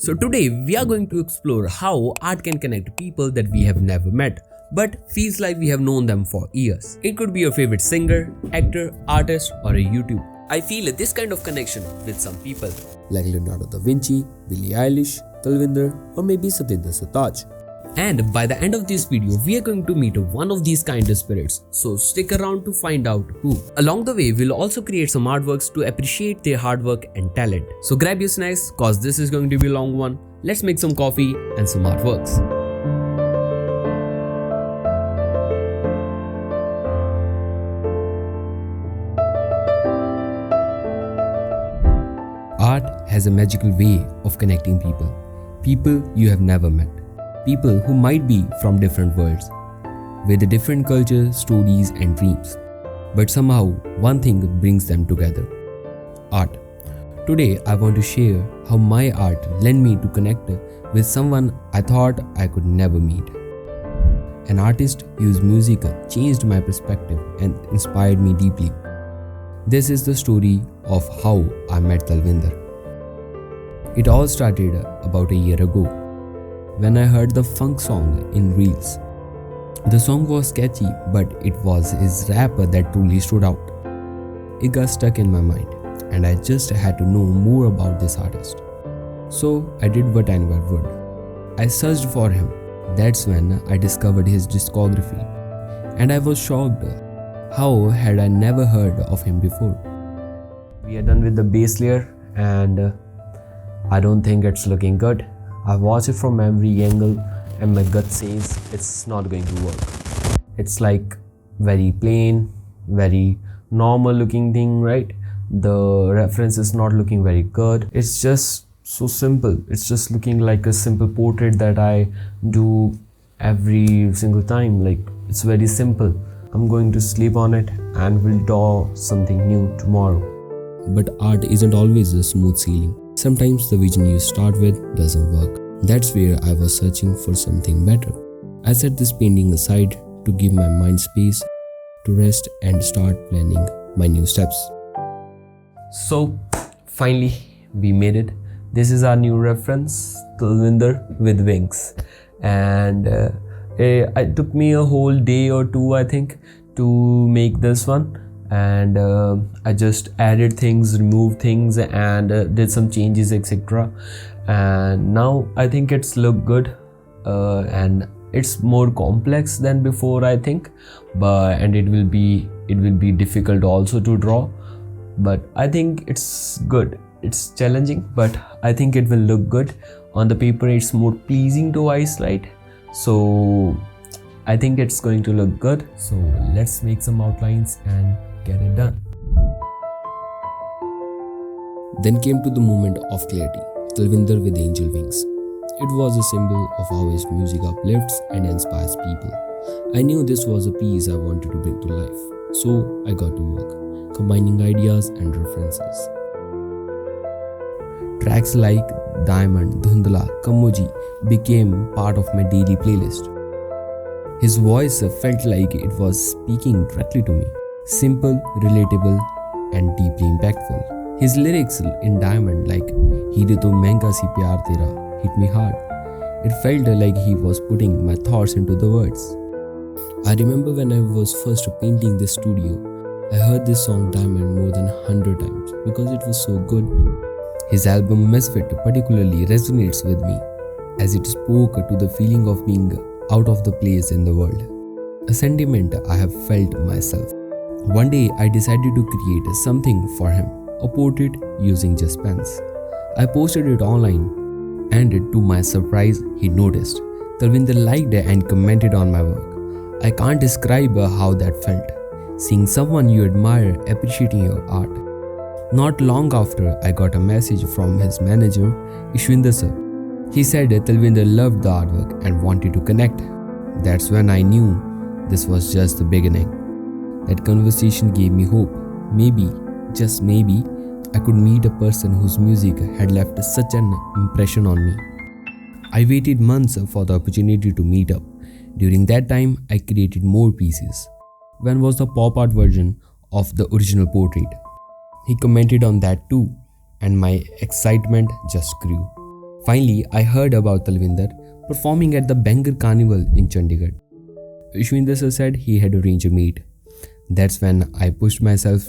So today we are going to explore how art can connect people that we have never met but feels like we have known them for years. It could be your favorite singer, actor, artist or a YouTube. I feel this kind of connection with some people like Leonardo da Vinci, Billie Eilish, Talwiinder or maybe Satinder Sartaaj. And by the end of this video, we are going to meet one of these kind of spirits, so stick around to find out who. Along the way, we'll also create some artworks to appreciate their hard work and talent. So grab your snacks cause this is going to be a long one. Let's make some coffee and some artworks. Art has a magical way of connecting people you have never met. People who might be from different worlds, with different cultures, stories and dreams. But somehow, one thing brings them together. Art. Today, I want to share how my art led me to connect with someone I thought I could never meet. An artist whose music changed my perspective and inspired me deeply. This is the story of how I met Talwiinder. It all started about a year ago, when I heard the funk song in Reels. The song was catchy, but it was his rap that truly stood out. It got stuck in my mind, and I just had to know more about this artist. So I did what anyone would. I searched for him. That's when I discovered his discography, and I was shocked. How had I never heard of him before? We are done with the base layer, and I don't think it's looking good. I watch it from every angle and my gut says it's not going to work. It's like very plain, very normal looking thing, right? The reference is not looking very good. It's just so simple. It's just looking like a simple portrait that I do every single time. Like, it's very simple. I'm going to sleep on it and will draw something new tomorrow. But art isn't always a smooth sailing. Sometimes the vision you start with doesn't work. That's where I was searching for something better. I set this painting aside to give my mind space to rest and start planning my new steps. So finally we made it. This is our new reference, Talwiinder with wings. And it took me a whole day or two, I think, to make this one. And I just added things, removed things and did some changes, etc. And now I think it's look good, and it's more complex than before, I think, and it will be difficult also to draw, but I think it's good. It's challenging, but I think it will look good on the paper. It's more pleasing to eyes, right? So I think it's going to look good. So let's make some outlines and get it done. Then came to the moment of clarity. Talwiinder with angel wings. It was a symbol of how his music uplifts and inspires people. I knew this was a piece I wanted to bring to life, so I got to work, combining ideas and references. Tracks like Diamond, Dhundla, Kamoji became part of my daily playlist. His voice felt like it was speaking directly to me. Simple, relatable, and deeply impactful. His lyrics in Diamond, like "Heere to Mehenga Si Pyar Tera," hit me hard. It felt like he was putting my thoughts into the words. I remember when I was first painting this studio, I heard this song Diamond more than 100 times because it was so good. His album Misfit particularly resonates with me, as it spoke to the feeling of being out of the place in the world, a sentiment I have felt myself. One day I decided to create something for him, a portrait using just pens. I posted it online, and to my surprise, he noticed. Talwiinder liked and commented on my work. I can't describe how that felt, seeing someone you admire appreciating your art. Not long after, I got a message from his manager, Ishwinder sir. He said Talwiinder loved the artwork and wanted to connect. That's when I knew this was just the beginning. That conversation gave me hope. Maybe, just maybe, I could meet a person whose music had left such an impression on me. I waited months for the opportunity to meet up. During that time, I created more pieces. One was the pop art version of the original portrait. He commented on that too, and my excitement just grew. Finally, I heard about Talwiinder performing at the Bengal Carnival in Chandigarh. Ishwinder sir said he had arranged a meet. That's when I pushed myself.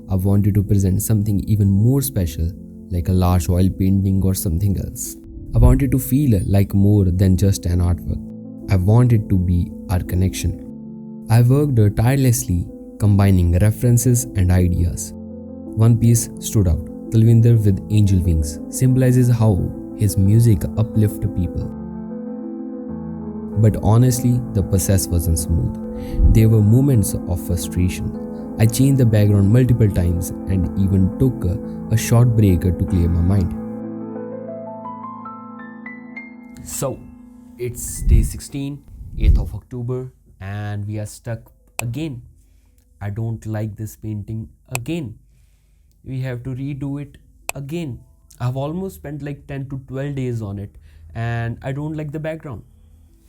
I wanted to present something even more special, like a large oil painting or something else. I wanted to feel like more than just an artwork. I wanted to be our connection. I worked tirelessly, combining references and ideas. One piece stood out. Talwiinder with angel wings symbolizes how his music uplifts people. But honestly, the process wasn't smooth. There were moments of frustration. I changed the background multiple times and even took a short break to clear my mind. So, it's day 16, 8th of October, and we are stuck again. I don't like this painting again. We have to redo it again. I've almost spent like 10 to 12 days on it, and I don't like the background.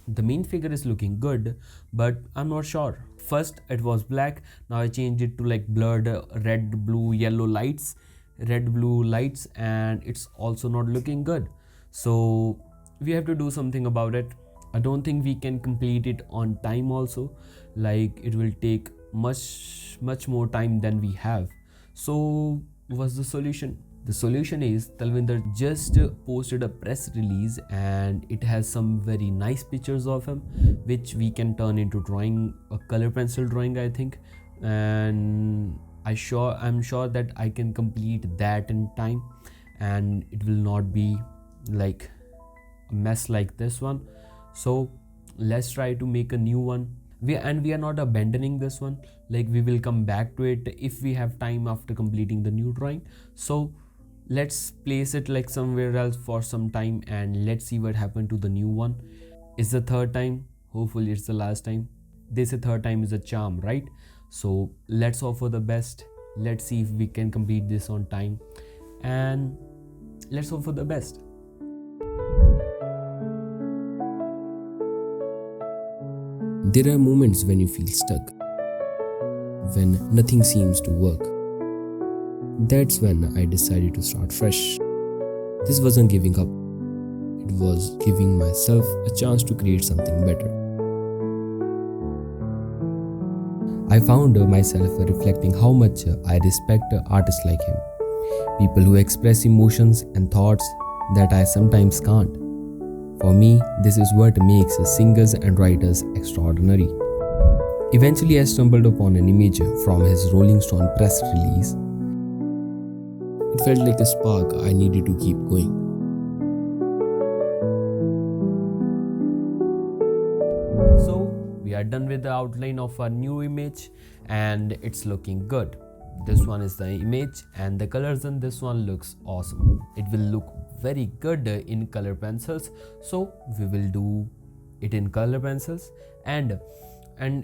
The main figure is looking good, but I'm not sure. First it was black, now I changed it to like blurred red, blue, yellow lights, red, blue lights, and it's also not looking good. So we have to do something about it. I don't think we can complete it on time also. Like it will take much more time than we have. So what's the solution? The solution is Talwiinder just posted a press release and it has some very nice pictures of him which we can turn into drawing, a color pencil drawing I think, and I'm sure that I can complete that in time and it will not be like a mess like this one. So let's try to make a new one. We are not abandoning this one, like we will come back to it if we have time after completing the new drawing. So let's place it like somewhere else for some time and let's see what happened to the new one. It's the third time, hopefully it's the last time. They say third time is a charm, right? So let's hope for the best. Let's see if we can complete this on time and let's hope for the best. There are moments when you feel stuck, when nothing seems to work. That's when I decided to start fresh. This wasn't giving up, it was giving myself a chance to create something better. I found myself reflecting how much I respect artists like him, people who express emotions and thoughts that I sometimes can't. For me, this is what makes singers and writers extraordinary. Eventually, I stumbled upon an image from his Rolling Stone press release. It felt like a spark I needed to keep going. So we are done with the outline of our new image and it's looking good. This one is the image and the colors in this one looks awesome. It will look very good in color pencils, so we will do it in color pencils and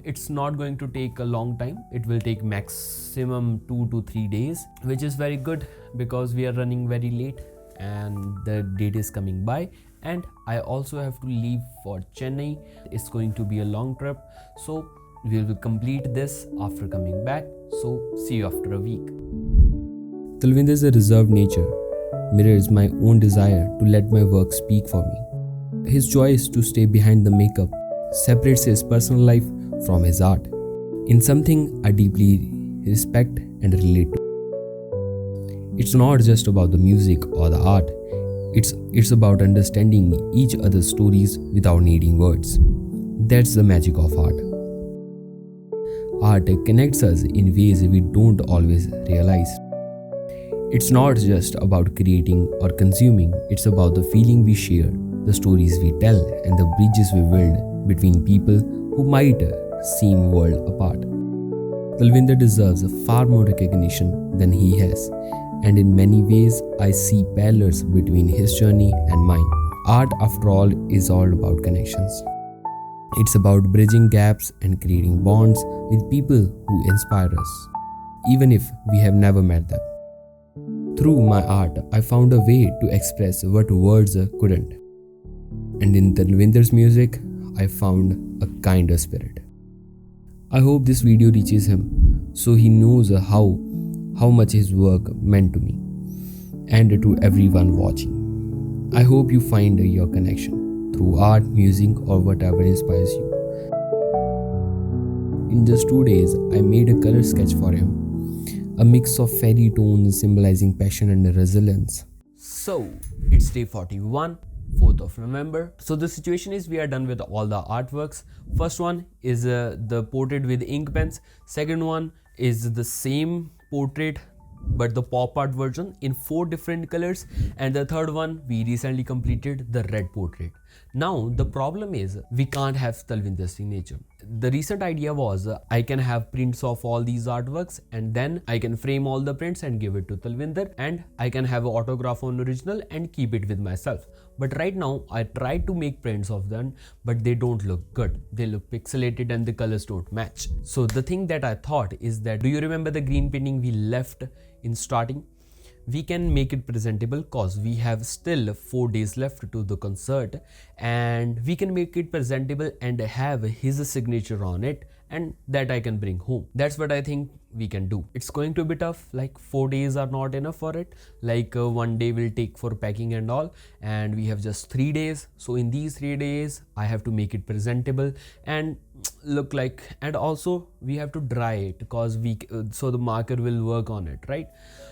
it's not going to take a long time. It will take maximum 2 to 3 days, which is very good because we are running very late and the date is coming by and I also have to leave for Chennai. It's going to be a long trip, so we will complete this after coming back. So see you after a week. Talwiinder's reserved nature mirrors my own desire to let my work speak for me. His choice to stay behind the makeup separates his personal life from his art, in something I deeply respect and relate to. It's not just about the music or the art, it's about understanding each other's stories without needing words. That's the magic of art. Art connects us in ways we don't always realize. It's not just about creating or consuming, it's about the feeling we share, the stories we tell, and the bridges we build between people who might seem worlds apart. Talwiinder deserves far more recognition than he has, and in many ways I see parallels between his journey and mine. Art, after all, is all about connections. It's about bridging gaps and creating bonds with people who inspire us, even if we have never met them. Through my art, I found a way to express what words couldn't. And in Talwiinder's music, I found a kinder spirit. I hope this video reaches him so he knows how much his work meant to me and to everyone watching. I hope you find your connection through art, music, or whatever inspires you. In just 2 days, I made a color sketch for him, a mix of fairy tones symbolizing passion and resilience. So it's day 41, 4th of November. So the situation is we are done with all the artworks. First one is the portrait with ink pens. Second one is the same portrait but the pop art version in 4 different colors, and the third one we recently completed the red portrait. Now the problem is we can't have Talwiinder's signature. The recent idea was I can have prints of all these artworks and then I can frame all the prints and give it to Talwiinder, and I can have an autograph on original and keep it with myself. But right now I tried to make prints of them, but they don't look good. They look pixelated and the colors don't match. So the thing that I thought is that, do you remember the green painting we left in starting? We can make it presentable cause we have still 4 days left to the concert, and we can make it presentable and have his signature on it, and that I can bring home. That's what I think we can do. It's going to be tough, like 4 days are not enough for it, like 1 day will take for packing and all, and we have just 3 days. So in these 3 days I have to make it presentable and look like, and also we have to dry it because so the marker will work on it, right?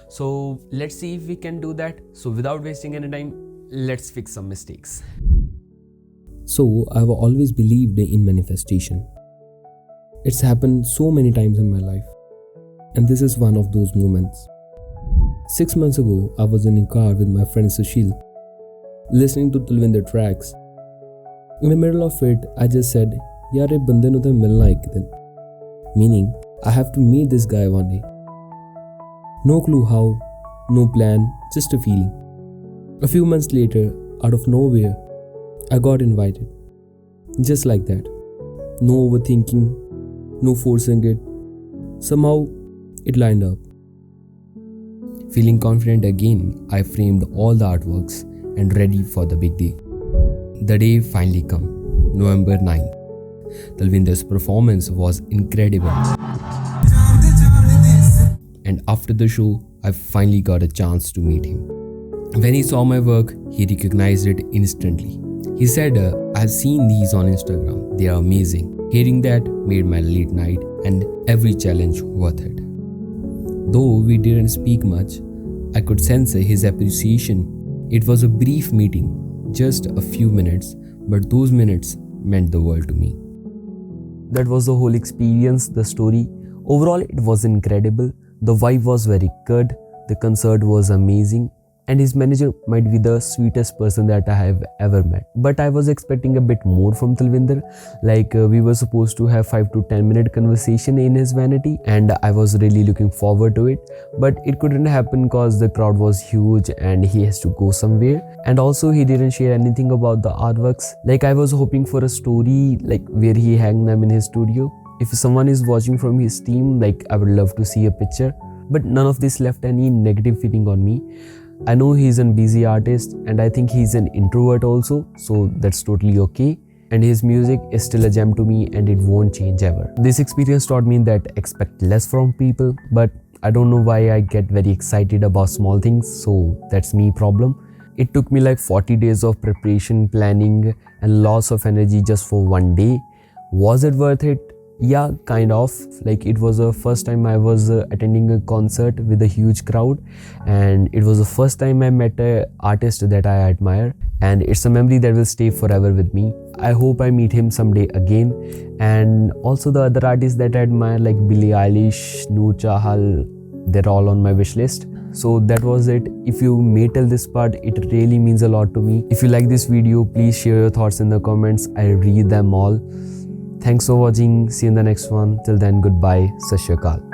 So let's see if we can do that. So without wasting any time, let's fix some mistakes. So I've always believed in manifestation. It's happened so many times in my life, and this is one of those moments. 6 months ago, I was in a car with my friend Sushil, listening to Talwiinder tracks. In the middle of it, I just said, "Yaar, ye bande nu to milna ek din." Meaning, I have to meet this guy one day. No clue how, no plan, just a feeling. A few months later, out of nowhere, I got invited. Just like that. No overthinking, no forcing it. Somehow, it lined up. Feeling confident again, I framed all the artworks and ready for the big day. The day finally came, November 9th. Talwiinder's performance was incredible. And after the show, I finally got a chance to meet him. When he saw my work, he recognized it instantly. He said, "I've seen these on Instagram. They are amazing." Hearing that made my late night and every challenge worth it. Though we didn't speak much, I could sense his appreciation. It was a brief meeting, just a few minutes, but those minutes meant the world to me. That was the whole experience, the story. Overall, it was incredible. The vibe was very good. The concert was amazing. And his manager might be the sweetest person that I have ever met. But I was expecting a bit more from Talwiinder. Like we were supposed to have 5 to 10 minute conversation in his vanity, and I was really looking forward to it. But it couldn't happen because the crowd was huge and he has to go somewhere. And also he didn't share anything about the artworks. Like I was hoping for a story, like where he hang them in his studio. If someone is watching from his team, like I would love to see a picture. But none of this left any negative feeling on me. I know he's a busy artist and I think he's an introvert also, so that's totally okay. And his music is still a gem to me and it won't change ever. This experience taught me that expect less from people, but I don't know why I get very excited about small things, so that's me problem. It took me like 40 days of preparation, planning and loss of energy just for 1 day. Was it worth it? Yeah, kind of. Like it was the first time I was attending a concert with a huge crowd, and it was the first time I met an artist that I admire, and it's a memory that will stay forever with me. I hope I meet him someday again. And also the other artists that I admire like Billie Eilish, Noor Chahal, they're all on my wish list. So that was it. If you made till this part, it really means a lot to me. If you like this video, please share your thoughts in the comments. I read them all. Thanks for watching. See you in the next one. Till then, goodbye. Sat Shri Akal.